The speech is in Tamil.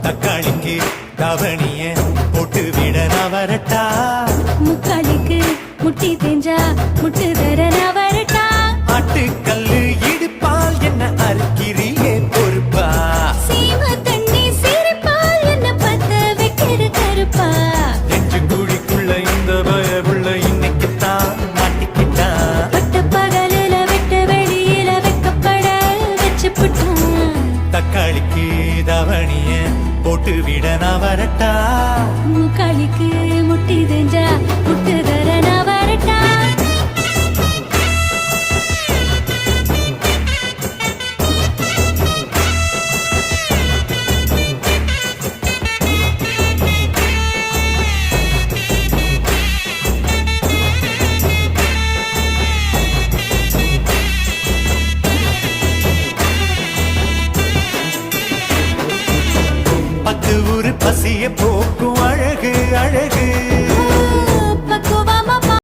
தக்காளிக்கு தவணிய போட்டு விட நான் வரட்டா. முக்காலிக்கு முட்டி தேஞ்சா முட்டு தர நான் வரட்டா. ஆட்டுக்கல்லு இடுப்பால் என்ன அறுக்கிறியே பொறுப்பா. சீம தண்ணி சிரிப்பால் என்ன பத்த வைக்கிற கருப்பா. நெஞ்சு குழிக்குள்ள இந்த பயவுள்ள இன்னைக்குத்தான் மாட்டிக்கிட்டா. பட்ட பகலில வெட்ட வெளியில வைக்கப்பட வச்சு புட்டான். தக்காளிக்கு தவணிய போட்டு விட நான் வரட்டா. முக்காலிக்கு முட்டி தேஞ்சா முட்டு தர நான் வரட்டா. பத்து ஊரு பசிய போக்கும் அழகு அழகு